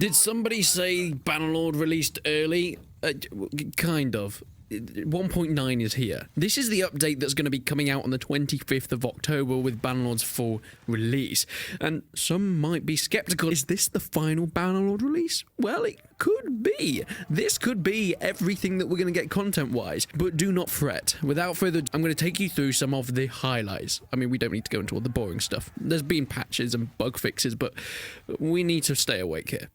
Did somebody say Bannerlord released early? Kind of. 1.9 is here. This is the update that's going to be coming out on the 25th of October with Bannerlord's full release. And some might be skeptical. Is this the final Bannerlord release? Well, it could be. This could be everything that we're going to get content-wise. But do not fret. Without further ado, I'm going to take you through some of the highlights. I mean, we don't need to go into all the boring stuff. There's been patches and bug fixes, but we need to stay awake here.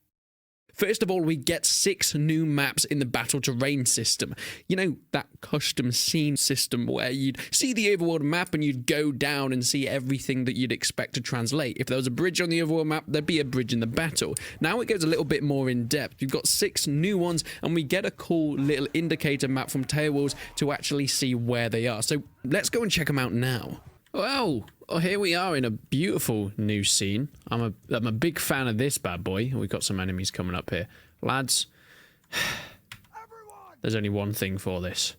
First of all, we get 6 new maps in the battle terrain system. You know, that custom scene system where you'd see the overworld map and you'd go down and see everything that you'd expect to translate. If there was a bridge on the overworld map, there'd be a bridge in the battle. Now it goes a little bit more in depth. We've got 6 new ones and we get a cool little indicator map from Tailwheels to actually see where they are. So let's go and check them out now. Well, here we are in a beautiful new scene. I'm a big fan of this bad boy. We've got some enemies coming up here. Lads, there's only one thing for this.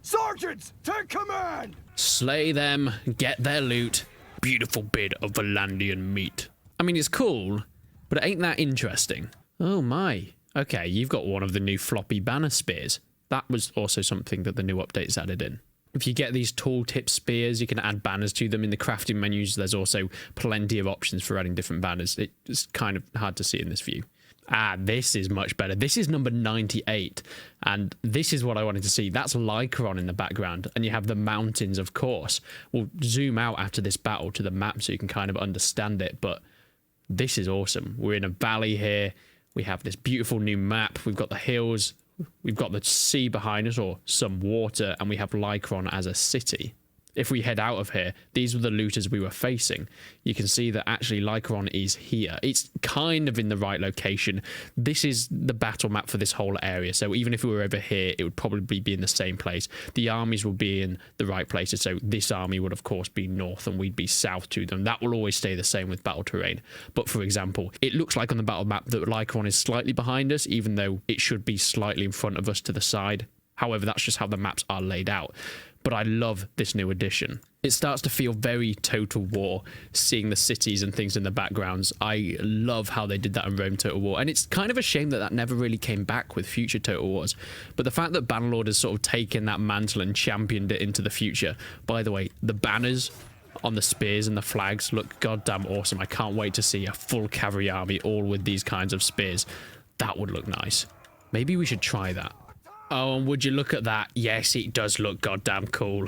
Sergeants, take command! Slay them, get their loot. Beautiful bit of Valandian meat. I mean, it's cool, but it ain't that interesting. Oh my. Okay, you've got one of the new floppy banner spears. That was also something that the new updates added in. If you get these tooltip spears, you can add banners to them in the crafting menus. There's also plenty of options for adding different banners. It's kind of hard to see in this view. This is much better. This is number 98, and this is what I wanted to see. That's Lycron in the background, and you have the mountains, of course. We'll zoom out after this battle to the map so you can kind of understand it, but this is awesome. We're in a valley here. We have this beautiful new map. We've got the hills. We've got the sea behind us, or some water, and we have Lycron as a city. If we head out of here, these were the looters we were facing. You can see that actually Lycron is here. It's kind of in the right location. This is the battle map for this whole area. So even if we were over here, it would probably be in the same place. The armies will be in the right places. So this army would, of course, be north and we'd be south to them. That will always stay the same with battle terrain. But for example, it looks like on the battle map that Lycron is slightly behind us, even though it should be slightly in front of us to the side. However, that's just how the maps are laid out. But I love this new addition. It starts to feel very Total War, seeing the cities and things in the backgrounds. I love how they did that in Rome Total War. And it's kind of a shame that that never really came back with future Total Wars. But the fact that Bannerlord has sort of taken that mantle and championed it into the future. By the way, the banners on the spears and the flags look goddamn awesome. I can't wait to see a full cavalry army all with these kinds of spears. That would look nice. Maybe we should try that. Oh, and would you look at that? Yes, it does look goddamn cool.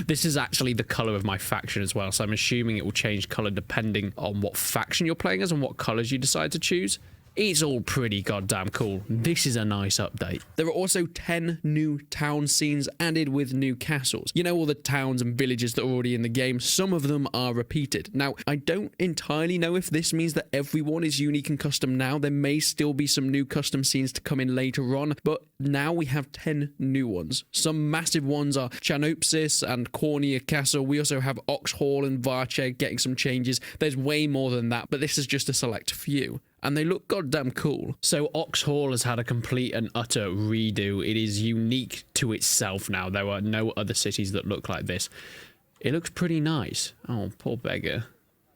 This is actually the color of my faction as well, so I'm assuming it will change color depending on what faction you're playing as and what colors you decide to choose. It's all pretty goddamn cool. This is a nice update. There are also 10 new town scenes added with new castles. You know, all the towns and villages that are already in the game, some of them are repeated. Now, I don't entirely know if this means that everyone is unique and custom now. There may still be some new custom scenes to come in later on, but now we have 10 new ones. Some massive ones are Chanopsis and Cornea Castle. We also have Oxhall and Varcheg getting some changes. There's way more than that, but this is just a select few. And they look goddamn cool. So Oxhall has had a complete and utter redo. It is unique to itself now. There are no other cities that look like this. It looks pretty nice. Oh, poor beggar.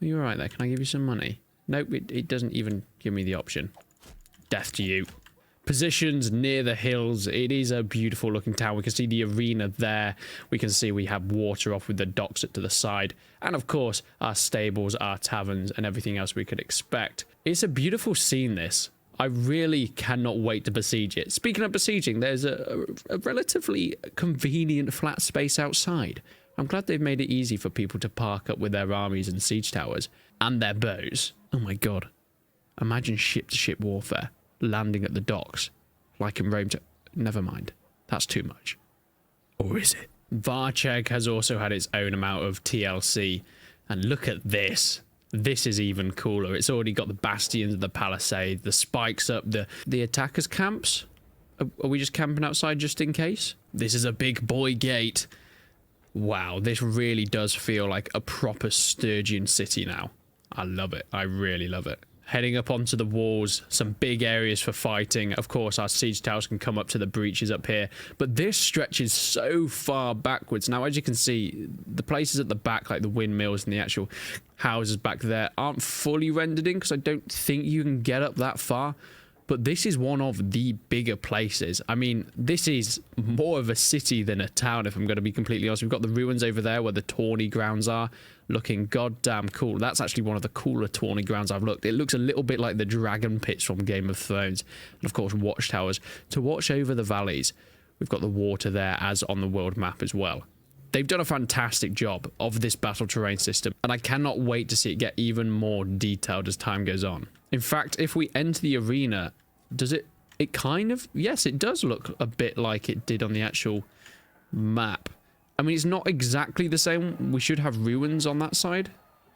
Are you alright there? Can I give you some money? Nope, it doesn't even give me the option. Death to you. Positions near the hills. It is a beautiful looking town. We can see the arena there. We can see we have water off with the docks to the side. And of course, our stables, our taverns, and everything else we could expect. It's a beautiful scene, this. I really cannot wait to besiege it. Speaking of besieging, there's a relatively convenient flat space outside. I'm glad they've made it easy for people to park up with their armies and siege towers. And their bows. Oh my god. Imagine ship-to-ship warfare. Landing at the docks, like in Rome. Never mind, that's too much. Or is it? Varcheg has also had its own amount of TLC, and look at this. This is even cooler. It's already got the bastions, the palisade, the spikes up, the attackers' camps. Are we just camping outside just in case? This is a big boy gate. Wow, this really does feel like a proper Sturgian city now. I love it. I really love it. heading up onto the walls, some big areas for fighting. Of course, our siege towers can come up to the breaches up here, but this stretches so far backwards. Now, as you can see, the places at the back, like the windmills and the actual houses back there, aren't fully rendered in because I don't think you can get up that far. But this is one of the bigger places. I mean, this is more of a city than a town, if I'm going to be completely honest. We've got the ruins over there where the tourney grounds are, looking goddamn cool. That's actually one of the cooler tourney grounds I've looked. It looks a little bit like the dragon pits from Game of Thrones. And of course, watchtowers to watch over the valleys. We've got the water there as on the world map as well. They've done a fantastic job of this battle terrain system, and I cannot wait to see it get even more detailed as time goes on. In fact, if we enter the arena, does it kind of, yes, it does look a bit like it did on the actual map. I mean, it's not exactly the same. We should have ruins on that side.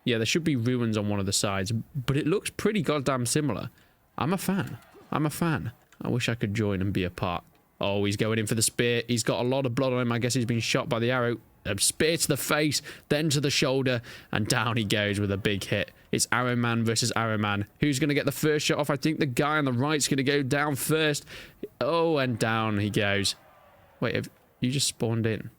Yeah, there should be ruins on one of the sides, but it looks pretty goddamn similar. I'm a fan. I'm a fan. I wish I could join and be a part. Oh, he's going in for the spear. He's got a lot of blood on him. I guess he's been shot by the arrow. A spear to the face, then to the shoulder, and down he goes with a big hit. It's Arrow Man versus Arrow Man. Who's going to get the first shot off? I think the guy on the right's going to go down first. Oh, and down he goes. Wait, have you just spawned in?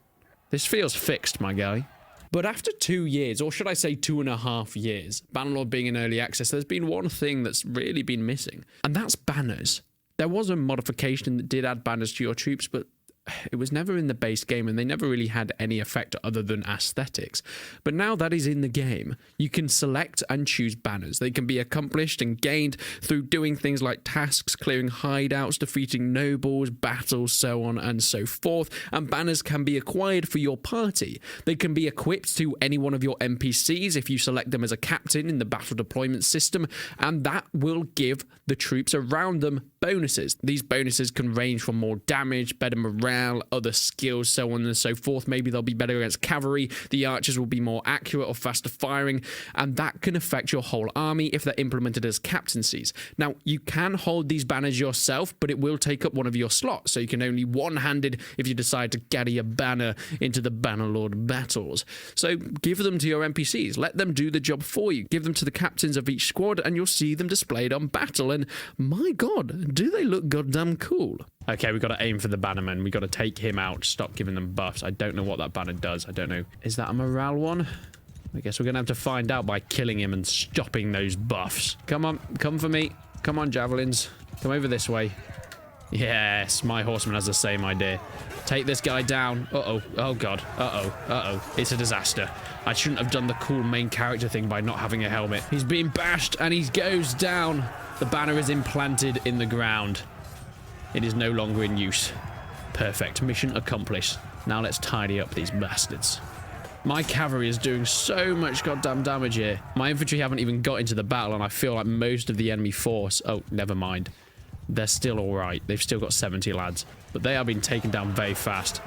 This feels fixed, my guy. But after 2 years, or should I say 2.5 years, Bannerlord being in early access, there's been one thing that's really been missing, and that's banners. There was a modification that did add banners to your troops, but it was never in the base game, and they never really had any effect other than aesthetics. But now that is in the game, you can select and choose banners. They can be accomplished and gained through doing things like tasks, clearing hideouts, defeating nobles, battles, so on and so forth. And banners can be acquired for your party. They can be equipped to any one of your NPCs if you select them as a captain in the battle deployment system, and that will give the troops around them bonuses. These bonuses can range from more damage, better morale, other skills, so on and so forth. Maybe they'll be better against cavalry, the archers will be more accurate or faster firing, and that can affect your whole army if they're implemented as captaincies. Now, you can hold these banners yourself, but it will take up one of your slots, so you can only one-handed if you decide to carry a banner into the Bannerlord battles. So give them to your NPCs, let them do the job for you, give them to the captains of each squad, and you'll see them displayed on battle, and my god, do they look goddamn cool. Okay, we've got to aim for the bannerman. We've got to take him out. Stop giving them buffs. I don't know what that banner does. I don't know. Is that a morale one? I guess we're going to have to find out by killing him and stopping those buffs. Come on. Come for me. Come on, javelins. Come over this way. Yes, my horseman has the same idea. Take this guy down. Uh-oh. Oh, God. Uh-oh. Uh-oh. It's a disaster. I shouldn't have done the cool main character thing by not having a helmet. He's being bashed and he goes down. The banner is implanted in the ground. It is no longer in use. Perfect. Mission accomplished. Now let's tidy up these bastards. My cavalry is doing so much goddamn damage here. My infantry haven't even got into the battle, and I feel like most of the enemy force... Oh, never mind. They're still alright. They've still got 70 lads. But they are being taken down very fast.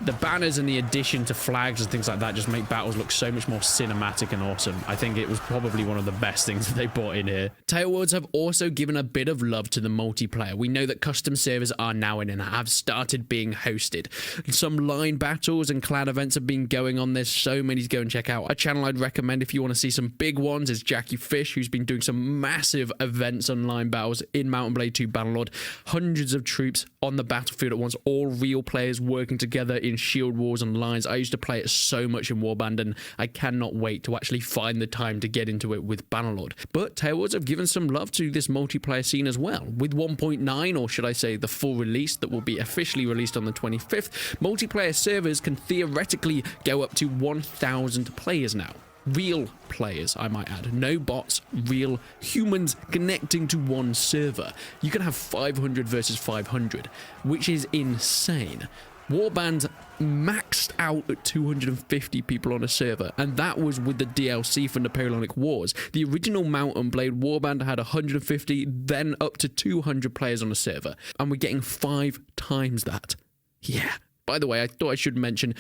The banners and the addition to flags and things like that just make battles look so much more cinematic and awesome. I think it was probably one of the best things that they brought in here. Tailwords have also given a bit of love to the multiplayer. We know that custom servers are now in and have started being hosted. Some line battles and clan events have been going on. There's so many to go and check out. A channel I'd recommend if you want to see some big ones is Jackie Fish, who's been doing some massive events on line battles in Mount & Blade 2 Bannerlord. Hundreds of troops on the battlefield at once, all real players working together in shield wars and lines. I used to play it so much in Warband, and I cannot wait to actually find the time to get into it with Bannerlord. But Tailwords have given some love to this multiplayer scene as well. With 1.9, or should I say the full release that will be officially released on the 25th, multiplayer servers can theoretically go up to 1,000 players now. Real players, I might add. No bots, real humans connecting to one server. You can have 500 versus 500, which is insane. Warband maxed out at 250 people on a server, and that was with the DLC for Napoleonic Wars. The original Mount & Blade Warband had 150, then up to 200 players on a server, and we're getting 5 times that. Yeah. By the way, I thought I should mention,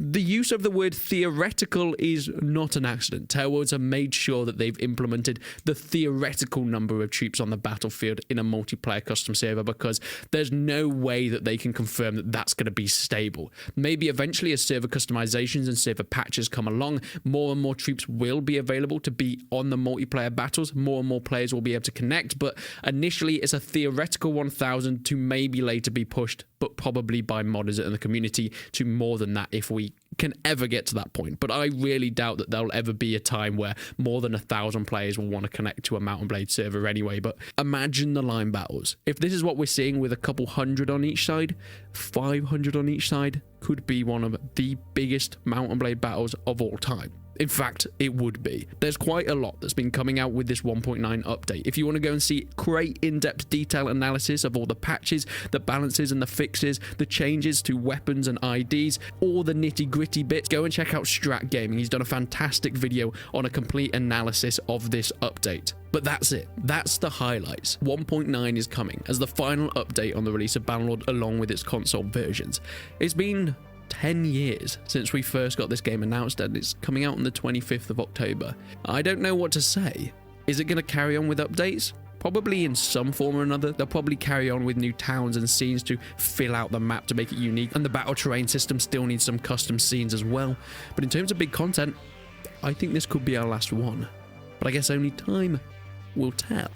The use of the word theoretical is not an accident. Tailworlds have made sure that they've implemented the theoretical number of troops on the battlefield in a multiplayer custom server, because there's no way that they can confirm that that's going to be stable. Maybe eventually, as server customizations and server patches come along, more and more troops will be available to be on the multiplayer battles. More and more players will be able to connect, but initially it's a theoretical 1,000 to maybe later be pushed, but probably by modders in the community, to more than that if we can ever get to that point. But I really doubt that there'll ever be a time where more than 1,000 players will want to connect to a Mount and Blade server anyway. But imagine the line battles. If this is what we're seeing with a couple hundred on each side, 500 on each side could be one of the biggest Mount and Blade battles of all time. In fact, it would be. There's quite a lot that's been coming out with this 1.9 update. If you want to go and see great in-depth detail analysis of all the patches, the balances and the fixes, the changes to weapons and IDs, all the nitty-gritty bits, go and check out Strat Gaming. He's done a fantastic video on a complete analysis of this update. But that's it. That's the highlights. 1.9 is coming as the final update on the release of Bannerlord along with its console versions. It's been 10 years since we first got this game announced, and it's coming out on the 25th of October. I don't know what to say. Is it going to carry on with updates? Probably in some form or another. They'll probably carry on with new towns and scenes to fill out the map to make it unique, and the battle terrain system still needs some custom scenes as well. But in terms of big content, I think this could be our last one. But I guess only time will tell.